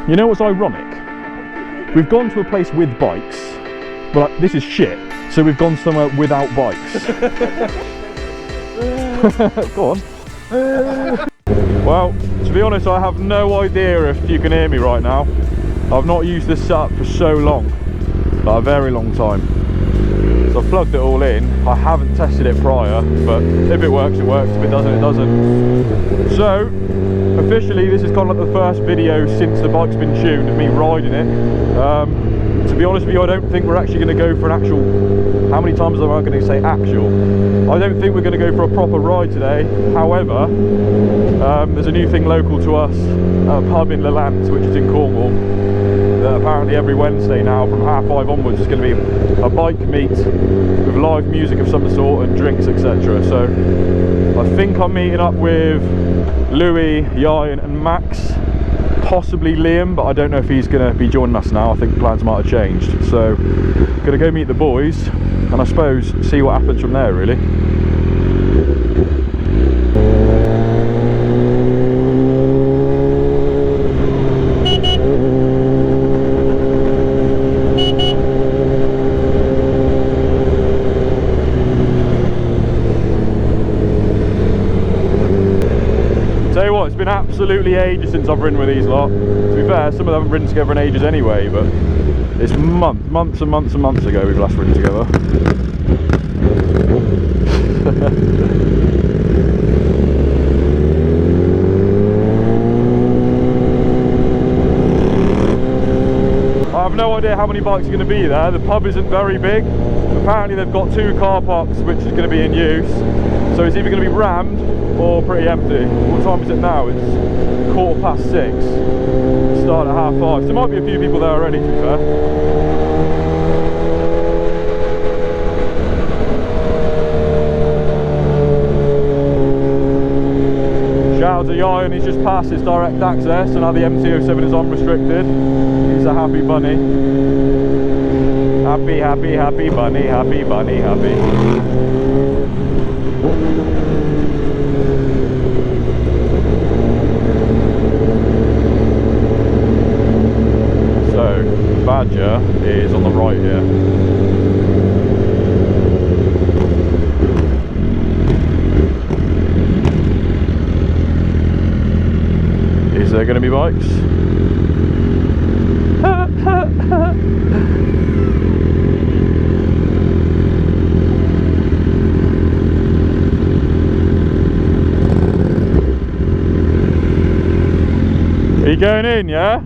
You know what's ironic? We've gone to a place with bikes, but like, this is shit, so we've gone somewhere without bikes. Go on. Well, to be honest, I have no idea if you can hear me right now. I've not used this setup for so long, like a very long time. So I've plugged it all in. I haven't tested it prior, but if it works, it works. If it doesn't, it doesn't. So, officially, this is kind of like the first video since the bike's been tuned of me riding it. To be honest with you, I don't think we're actually going to go for an actual... How many times am I going to say actual? I don't think we're going to go for a proper ride today. However, there's a new thing local to us, a pub in Lelant, which is in Cornwall. Apparently every Wednesday now from 5:30 onwards is going to be a bike meet with live music of some sort and drinks, etc. So I think I'm meeting up with Louis, Ryan and Max, possibly Liam, but I don't know if he's going to be joining us now. I think plans might have changed. So going to go meet the boys and I suppose see what happens from there, really. It's been absolutely ages since I've ridden with these lot. To be fair, some of them haven't ridden together in ages anyway, but it's months and months and months ago we've last ridden together. I have no idea how many bikes are going to be there. The pub isn't very big. Apparently they've got 2 car parks which is going to be in use. So it's either going to be rammed or pretty empty. What time is it now? It's 6:15. Start at 5:30. So there might be a few people there already, to be fair. Shout out to Ryan, he's just passed his direct access and now the MT-07 is unrestricted. He's a happy bunny. Happy, happy, happy bunny, happy bunny, happy. Badger is on the right here. Is there going to be bikes? Are you going in, yeah?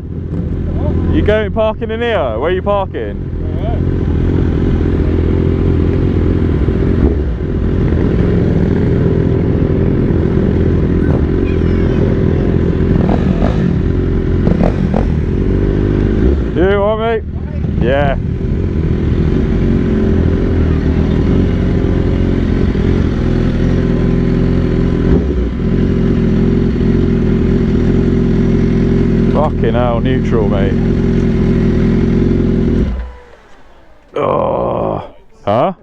You going parking in here? Where are you parking? You want me? Yeah. Fucking hell, neutral, mate. Oh. Huh?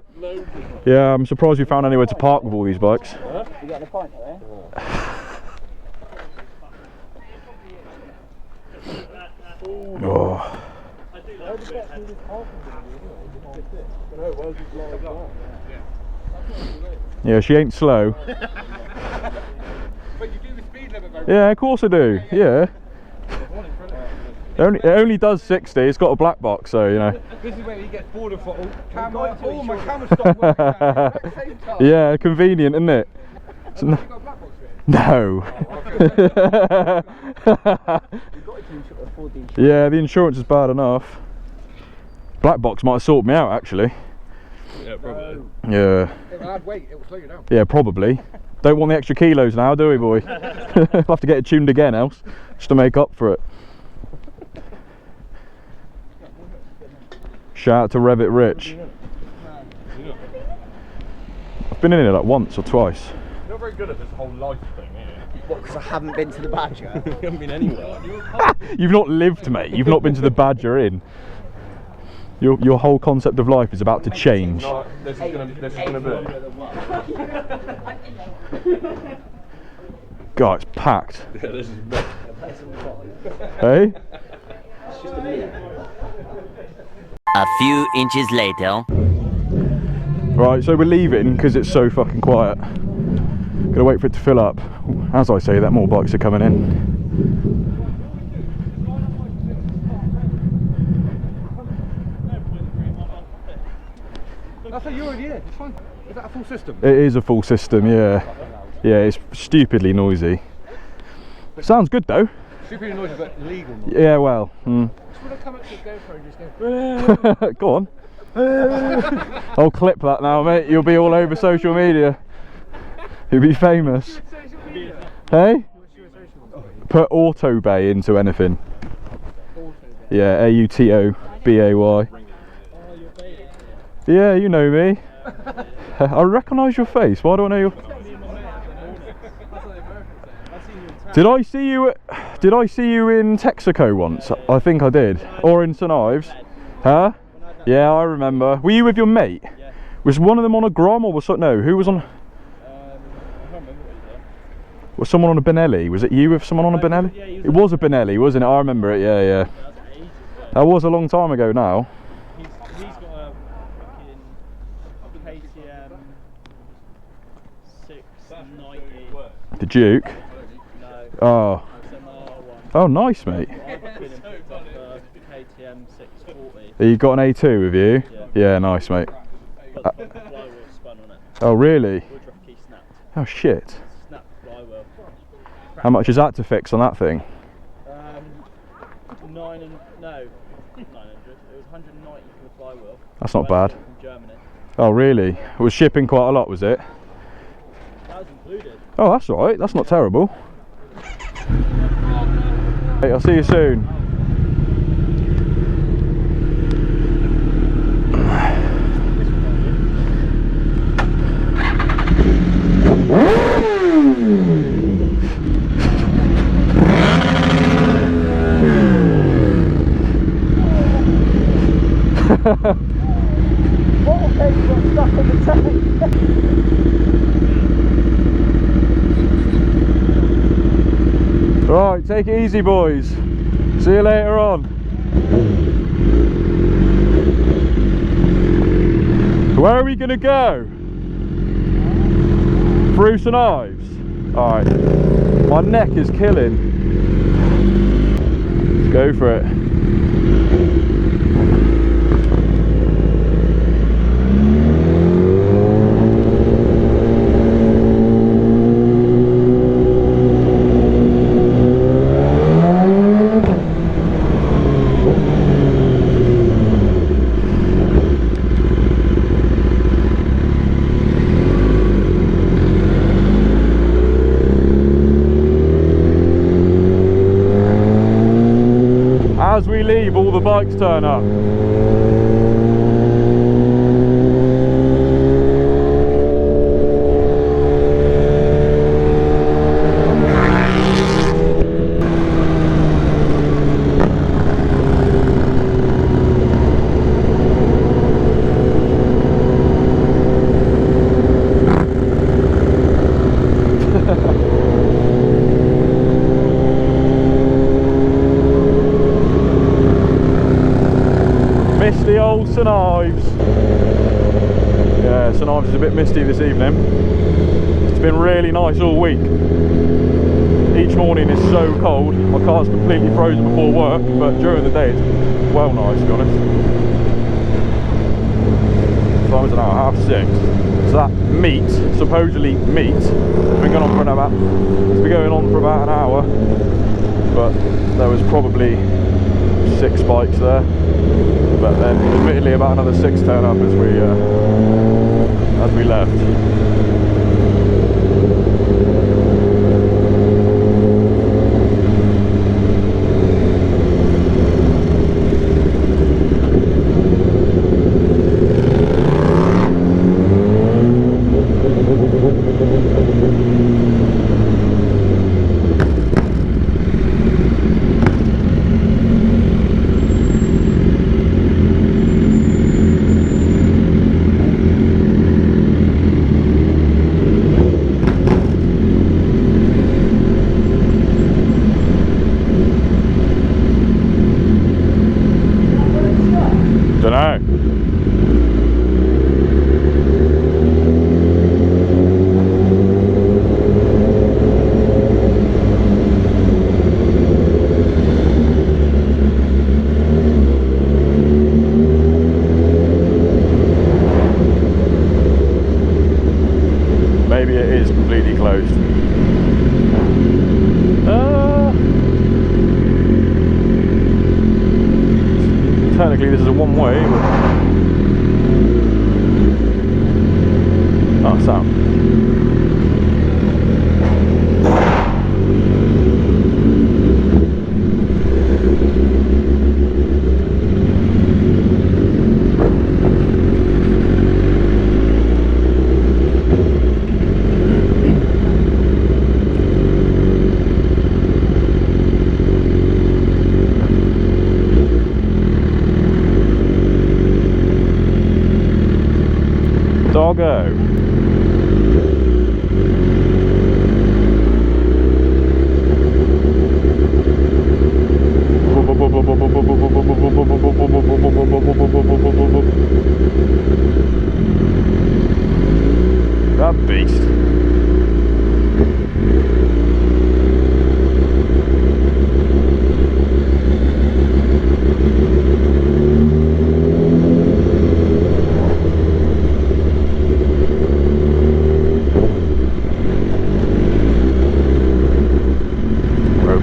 Yeah, I'm surprised we found anywhere to park with all these bikes. You got a pint there? Oh. Yeah, she ain't slow. But you do the speed limit, though. Yeah, of course I do. Yeah. It only does 60. It's got a black box, so you know. This is where he gets bored of foot. Oh, my camera stopped working at the same time. Yeah, convenient, isn't it? Have you got a black box for it? No. Yeah, the insurance is bad enough. Black box might have sorted me out, actually. Yeah, probably. Yeah. If I had weight, it will slow you down. Yeah, probably. Don't want the extra kilos now, do we, boy? We'll have to get it tuned again else, just to make up for it. Shout out to Revit Rich. I've been in it like once or twice. You're not very good at this whole life thing, are you? What, because I haven't been to the Badger? You haven't been anywhere. You've not lived, mate. You've not been to the Badger Inn. Your whole concept of life is about to change. No, this is gonna be. God, it's packed. Yeah, this is. Hey? That's just a minute. A few inches later. Right, so we're leaving because it's so fucking quiet. Gonna wait for it to fill up. As I say that, more bikes are coming in. That's how you're already in. It's fine. Is that a full system? It is a full system, yeah. Yeah, it's stupidly noisy. Sounds good though. Super noisy, but legal noise. Yeah, well. Just want to come up to GoPro and just go. Go on. I'll clip that now, mate. You'll be all over social media. You'll be famous. Hey? Put Auto Bay into anything. Yeah, AUTOBAY. Yeah, you know me. I recognise your face. Why do I know your? Did I see you in Texaco once? I think I did. Or in St Ives. Huh? Yeah, I remember. Were you with your mate? Was one of them on a Grom or was something? No, who was on? Was someone on a Benelli? Was it you with someone on a Benelli? It was a Benelli, wasn't it? I remember it, yeah, yeah. That was a long time ago now. He's got a fucking KTM 690. The Duke? No. Oh. XMR one. Oh, nice, mate. I've been and picked up a KTM 640. You got an A2 with you? Yeah. Yeah, nice, mate. But the flywheel spun on it. Oh, really? Woodruff key snapped. Oh, shit. Snapped flywheel. How much is that to fix on that thing? 900. It was 190 for the flywheel. That's not bad. From Germany. Oh, really? It was shipping quite a lot, was it? That was included. Oh, that's all right. That's not terrible. Hey, I'll see you soon. Right, take it easy, boys. See you later on. Where are we going to go? Through St Ives? Alright. My neck is killing. Let's go for it. As we leave, all the bikes turn up. Misty old St Ives. Yeah, St Ives is a bit misty this evening. It's been really nice all week. Each morning is so cold, my car's completely frozen before work, but during the day it's well nice, to be honest. Time is now 6:30. So that meet, supposedly meet, has been going on for about an hour, but there was probably 6 bikes there. But then admittedly about another 6 turn up as we left. technically this is a one-way, but... Oh, sound. Doggo. That beast.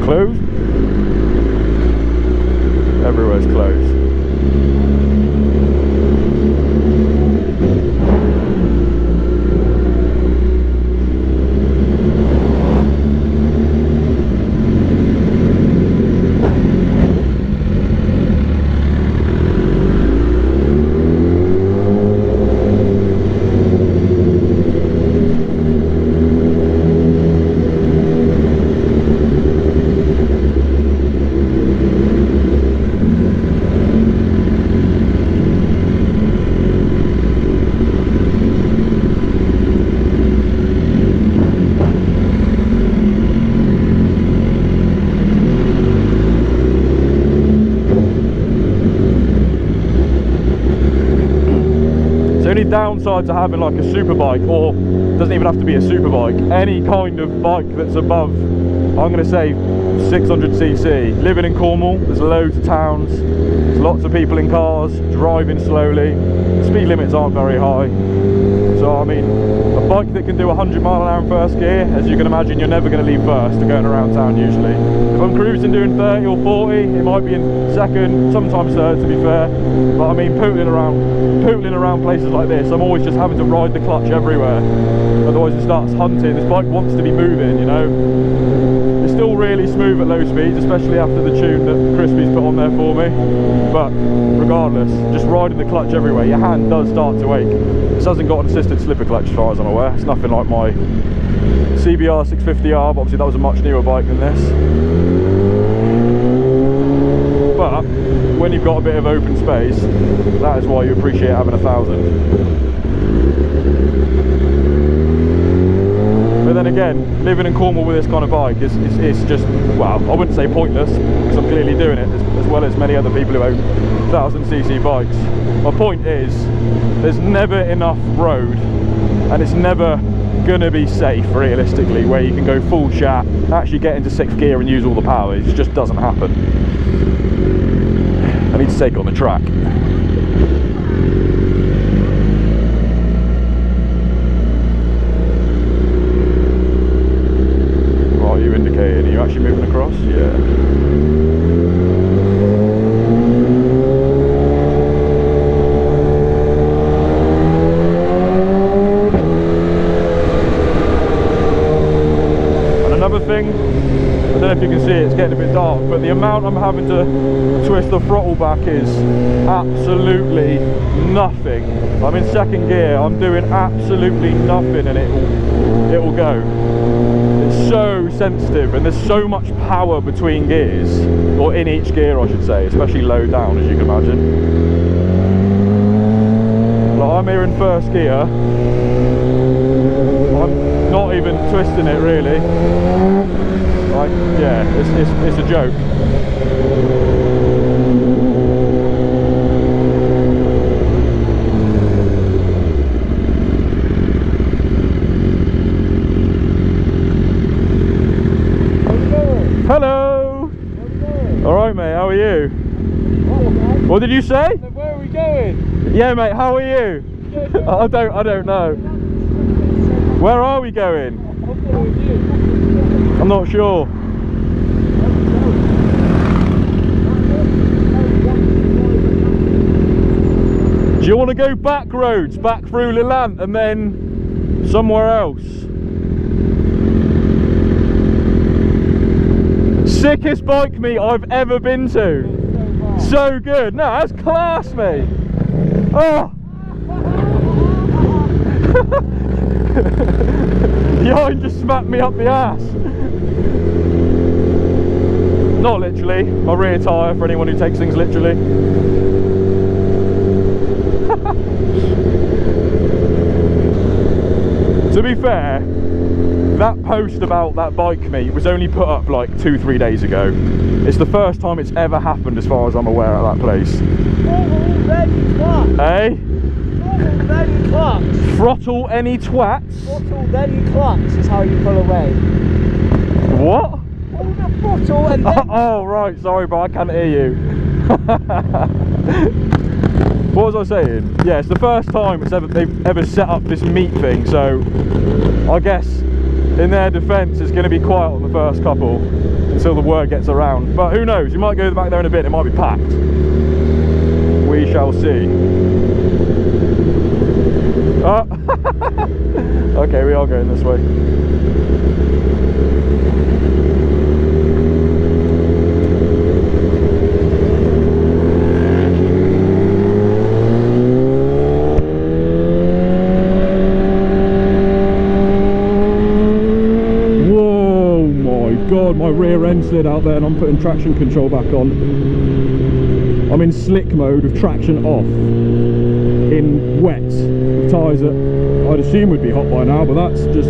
Closed. Everywhere's closed. Only downside to having like a superbike, or doesn't even have to be a superbike, any kind of bike that's above, I'm going to say 600cc. Living in Cornwall, there's loads of towns, there's lots of people in cars, driving slowly, speed limits aren't very high. So I mean, a bike that can do 100 mile an hour in first gear, as you can imagine, you're never going to leave first to going around town usually. If I'm cruising doing 30 or 40, it might be in second, sometimes third to be fair. But I mean, pootling around places like this, I'm always just having to ride the clutch everywhere. Otherwise it starts hunting. This bike wants to be moving, you know. It's still really smooth at low speeds, especially after the tune that Crispy's put on there for me. But regardless, just riding the clutch everywhere, your hand does start to ache. This hasn't got an assisted slipper clutch as far as I'm aware. It's nothing like my CBR 650R, but obviously that was a much newer bike than this. But when you've got a bit of open space, that is why you appreciate having 1000. But then again, living in Cornwall with this kind of bike is just, well, I wouldn't say pointless, because I'm clearly doing it as well as many other people who own 1000cc bikes. My point is, there's never enough road, and it's never gonna be safe realistically, where you can go full chat, actually get into 6th gear and use all the power. It just doesn't happen. I need to take it on the track. What are you indicating? Are you actually moving across? Yeah. Thing, I don't know if you can see it's getting a bit dark, but the amount I'm having to twist the throttle back is absolutely nothing. I'm in 2nd gear, I'm doing absolutely nothing, and it will go. It's so sensitive, and there's so much power between gears, or in each gear I should say, especially low down, as you can imagine. Like, I'm here in 1st gear, I'm not even twisting it really. Like, yeah, it's a joke. Hello. All right, mate. How are you? What did you say? Where are we going? Yeah, mate. How are you? I don't know. Where are we going? I'm not sure. Do you want to go back roads, back through Leland and then somewhere else? Sickest bike meet I've ever been to. So good. No, that's class, mate. Oh. Yon just smacked me up the ass. Not literally. My rear tyre for anyone who takes things literally. To be fair, that post about that bike meet was only put up like 2-3 days ago. It's the first time it's ever happened as far as I'm aware at that place. Eh? Throttle any twats? Throttle then clutch is how you pull away. What? Hold the throttle and then... Oh right, sorry bro, I can't hear you. What was I saying? Yeah, it's the first time they've ever set up this meet thing, so I guess in their defence it's going to be quiet on the first couple until the word gets around. But who knows, you might go back there in a bit, it might be packed. We shall see. Okay, we are going this way. Whoa, my God, my rear end slid out there and I'm putting traction control back on. I'm in slick mode with traction off. In wet, tyres that I'd assume would be hot by now, but that's just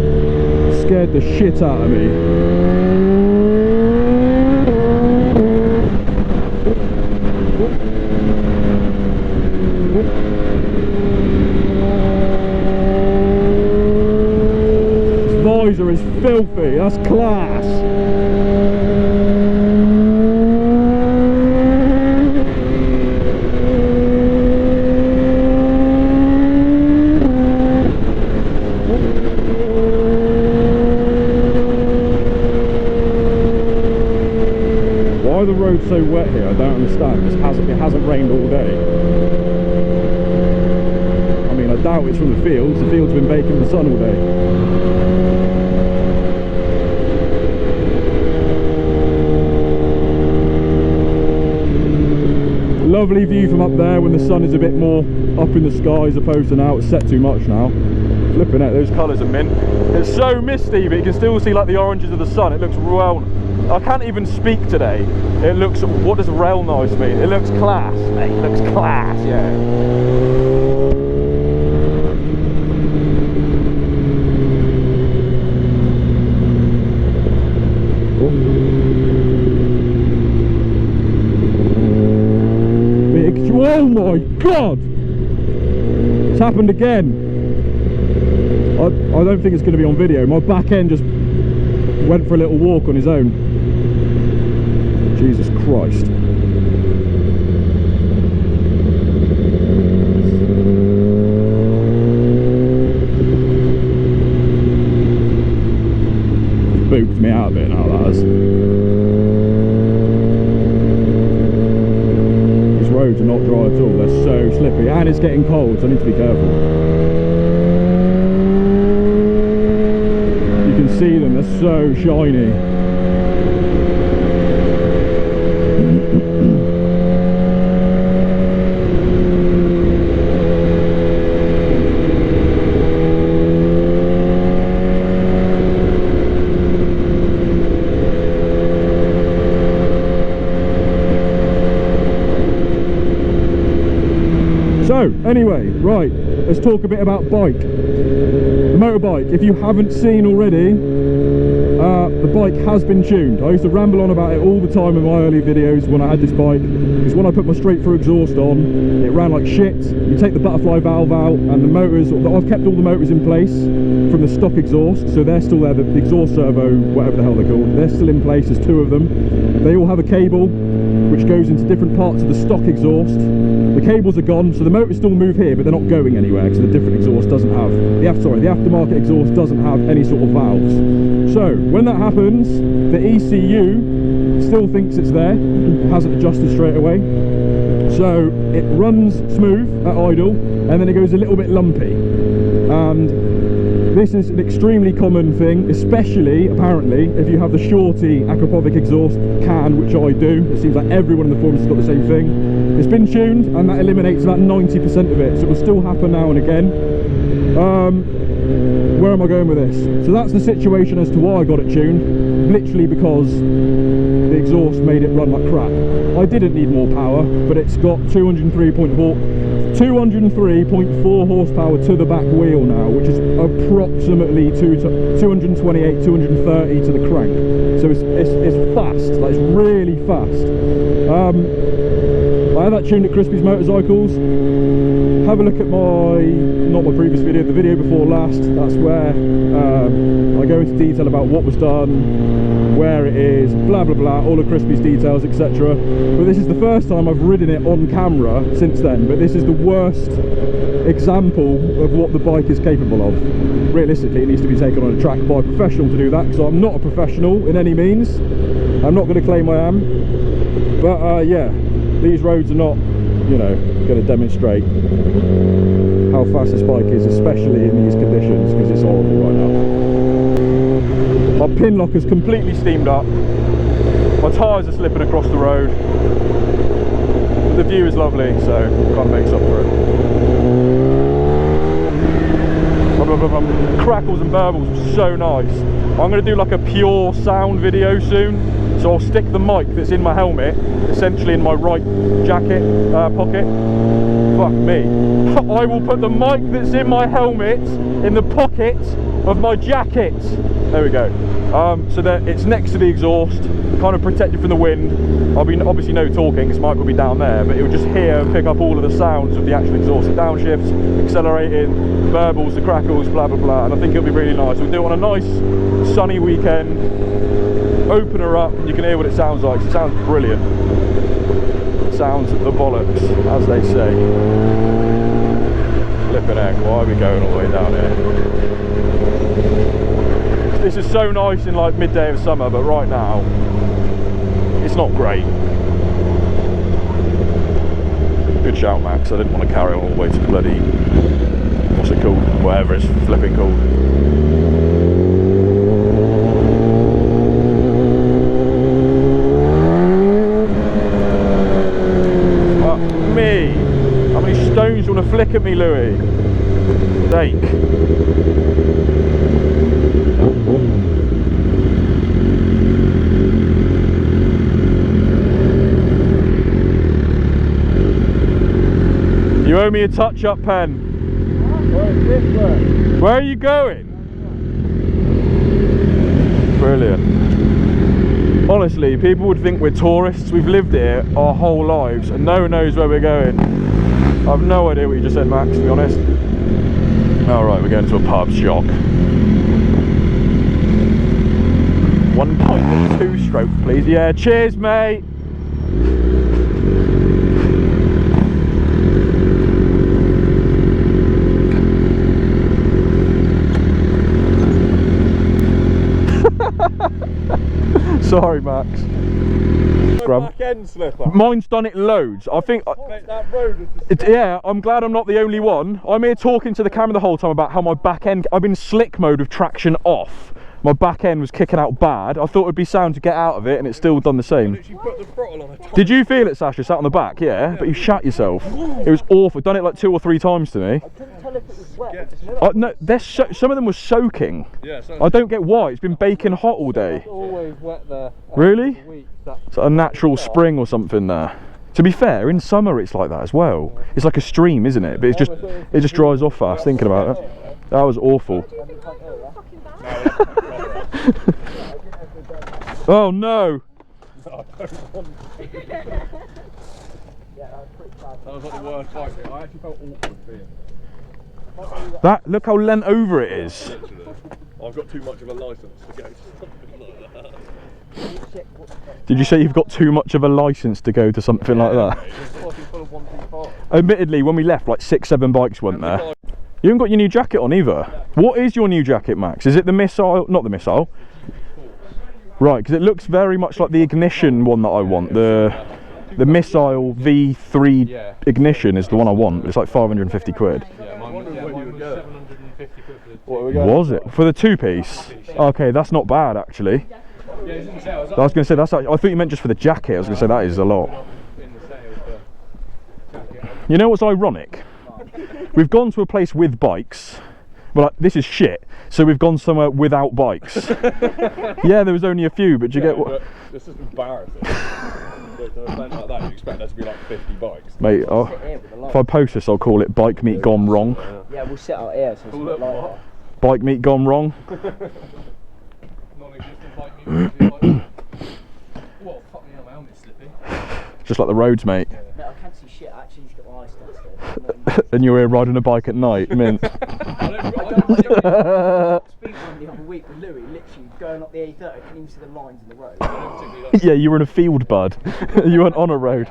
scared the shit out of me. This visor is filthy, that's class. The road's so wet here, I don't understand. It hasn't rained all day. I mean, I doubt it's from the fields. The fields have been baking the sun all day. Lovely view from up there when the sun is a bit more up in the sky as opposed to now. It's set too much now. Flipping out, those colours are mint. It's so misty, but you can still see like the oranges of the sun. It looks well. I can't even speak today. It looks, what does real nice mean? It looks class, mate. It looks class, yeah. Oh my God! It's happened again. I don't think it's going to be on video. My back end just went for a little walk on his own. Jesus Christ. Booped me out a bit now, that has. These roads are not dry at all, they're so slippy, and it's getting cold, so I need to be careful. You can see them, they're so shiny. So, anyway, right, let's talk a bit about bike. The motorbike, if you haven't seen already, the bike has been tuned. I used to ramble on about it all the time in my early videos when I had this bike, because when I put my straight through exhaust on, it ran like shit. You take the butterfly valve out, and the motors, I've kept all the motors in place from the stock exhaust, so they're still there, the exhaust servo, whatever the hell they're called, they're still in place, there's two of them. They all have a cable which goes into different parts of the stock exhaust. The cables are gone, so the motors still move here, but they're not going anywhere because the different exhaust doesn't have, the aftermarket exhaust doesn't have any sort of valves. So when that happens, the ECU still thinks it's there, it hasn't adjusted straight away. So it runs smooth at idle, and then it goes a little bit lumpy. And this is an extremely common thing, especially apparently if you have the shorty Akrapovic exhaust can, which I do. It seems like everyone in the forums has got the same thing. It's been tuned, and that eliminates about 90% of it, so it will still happen now and again. Where am I going with this? So that's the situation as to why I got it tuned, literally because the exhaust made it run like crap. I didn't need more power, but it's got 203.4 horsepower to the back wheel now, which is approximately 228, 230 to the crank. So it's fast, like it's really fast. I had that tuned at Crispy's Motorcycles. Have a look at not my previous video, the video before last. That's where I go into detail about what was done, where it is, blah blah blah, all of Crispy's details, etc. But this is the first time I've ridden it on camera since then, but this is the worst example of what the bike is capable of. Realistically, it needs to be taken on a track by a professional to do that, because I'm not a professional in any means. I'm not going to claim I am, but yeah, these roads are not, you know, going to demonstrate how fast this bike is, especially in these conditions, because it's horrible right now. My pin lock is completely steamed up, my tyres are slipping across the road, but the view is lovely, so kind of makes up for it. Crackles and burbles are so nice. I'm going to do like a pure sound video soon, so I'll stick the mic that's in my helmet essentially in my right jacket pocket. Fuck me. I will put the mic that's in my helmet in the pocket of my jacket. There we go. So that it's next to the exhaust, kind of protected from the wind. I'll be obviously no talking, this mic will be down there, but it will just hear and pick up all of the sounds of the actual exhaust, the downshifts, accelerating, burbles, the crackles, blah blah blah. And I think it'll be really nice. We'll do it on a nice sunny weekend. Open her up and you can hear what it sounds like. It sounds brilliant. It sounds the bollocks, as they say. Flipping heck, why are we going all the way down here? This is so nice in like midday of summer, but right now it's not great. Good shout, Max. I didn't want to carry all the way to the bloody, what's it called, whatever it's flipping called. How many stones do you want to flick at me, Louis? Dake. You owe me a touch-up pen. Where are you going? Brilliant. Honestly, people would think we're tourists. We've lived here our whole lives and no one knows where we're going. I've no idea what you just said, Max, to be honest. Alright, we're going to a pub, shock. 1.2 stroke, please. Yeah, cheers, mate. Sorry, Max. Back end slipper. Mine's done it loads. I think. That road is yeah, I'm glad I'm not the only one. I'm here talking to the camera the whole time about how my back end. I've been slick mode with traction off. My back end was kicking out bad. I thought it'd be sound to get out of it, and it's still done the same. Put the throttle on it. Did you feel it, Sasha? Sat on the back, yeah, but you shat yourself. It was awful. Done it like 2 or 3 times to me. I couldn't tell if it was wet. No, some of them were soaking. Yeah, I don't get why. It's been baking hot all day. It's always wet there. Really? It's a natural spring or something there. To be fair, in summer it's like that as well. It's like a stream, isn't it? But it just dries off fast. Thinking about it, that was awful. Oh no! That was like the worst bike. I actually felt awkward being. That, look how leant over it is. I've got too much of a licence to go to something like that. Did you say you've got too much of a licence to go to something like that? Admittedly, when we left, like 6-7 bikes went there. You haven't got your new jacket on either. What is your new jacket, Max? Is it the missile? Not the missile. Right, because it looks very much like the ignition one that I want. The The missile V3 Yeah. ignition is the one I want. It's like 550 quid. Yeah, mine was 750 quid for the What we got? Was it? For the two-piece? Okay, that's not bad actually. Yeah, it's in sale. I was going to say, that's. I thought you meant just for the jacket. I was going to say, that is a lot. In the sale for jacket. You know what's ironic? We've gone to a place with bikes. Well, like, this is shit. So we've gone somewhere without bikes. Yeah, there was only a few, but do you get what? This is embarrassing. To an event like that, you expect there to be like 50 bikes. Mate, if I post this, I'll call it Bike Meet Gone Wrong. Yeah, we'll sit out here so it's a bit lighter. Bike Meet Gone Wrong. Non-existent bike music. Whoa, fuck me, my helmet's slipping. Just like the roads, mate. Mate, I can't see shit. I actually need to get my eyes tested. And you're here riding a bike at night, mint. I speed one the other week with Louis, literally going up the A30, I couldn't even see the lines in the road. Yeah, you were in a field, bud. You weren't on a road.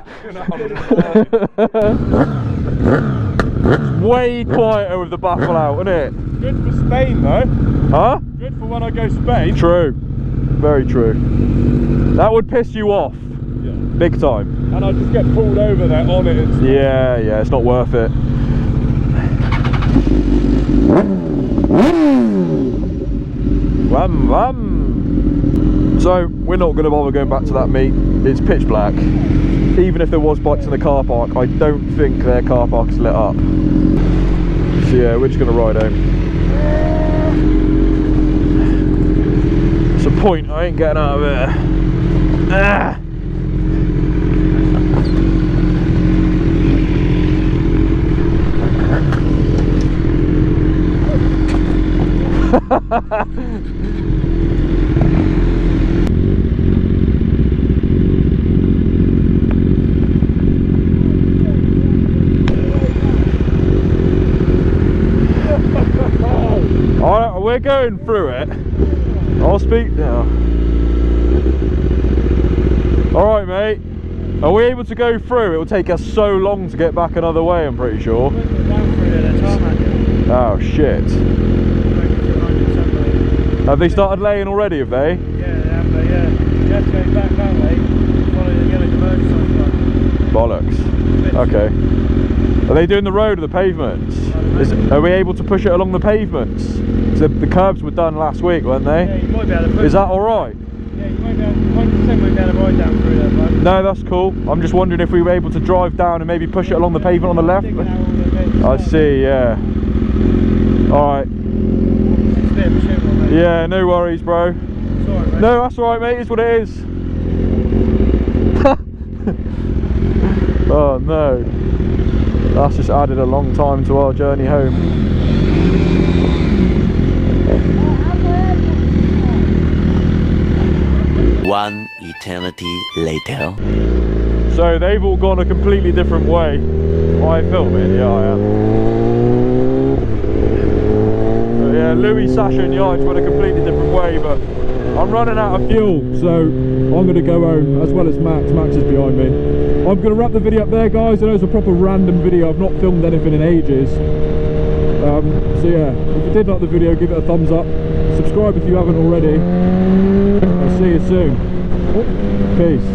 It's way quieter with the baffle out, isn't it? Good for Spain though. Huh? Good for when I go Spain. True. Very true. That would piss you off. Yeah. Big time. And I just get pulled over there on it and stuff. Yeah, yeah, it's not worth it. Wham, wham. So, we're not going to bother going back to that meet. It's pitch black. Even if there was bikes in the car park, I don't think their car park is lit up. So yeah, we're just going to ride home. It's a point, I ain't getting out of here. Ah. Alright, we're going through it. I'll speak now. Alright, mate. Are we able to go through? It will take us so long to get back another way, I'm pretty sure. Oh shit. Have they started laying already, have they? Yeah, they have, yeah. You have to go back that way, follow the yellow diversion sign. Bollocks. Okay. Are they doing the road or the pavements? Are we able to push it along the pavements? The curbs were done last week, weren't they? Yeah, you might be able to push. Is that alright? Yeah, you might be able, 100% might be able to ride down through there, bud. No, that's cool. I'm just wondering if we were able to drive down and maybe push it along the pavement on the left. I see, yeah. Alright. It's a bit of a shit one, mate. Yeah, no worries, bro. It's alright, mate. No, that's alright, mate. It's what it is. Oh no. That's just added a long time to our journey home. One eternity later. So they've all gone a completely different way. Am I filming? Yeah, I am. But yeah, Louis, Sasha and Yaich went a completely different way, but I'm running out of fuel, so I'm going to go home, as well as Max. Max is behind me. I'm going to wrap the video up there, guys. I know it's a proper random video. I've not filmed anything in ages. So yeah, if you did like the video, give it a thumbs up. Subscribe if you haven't already. I'll see you soon. Peace.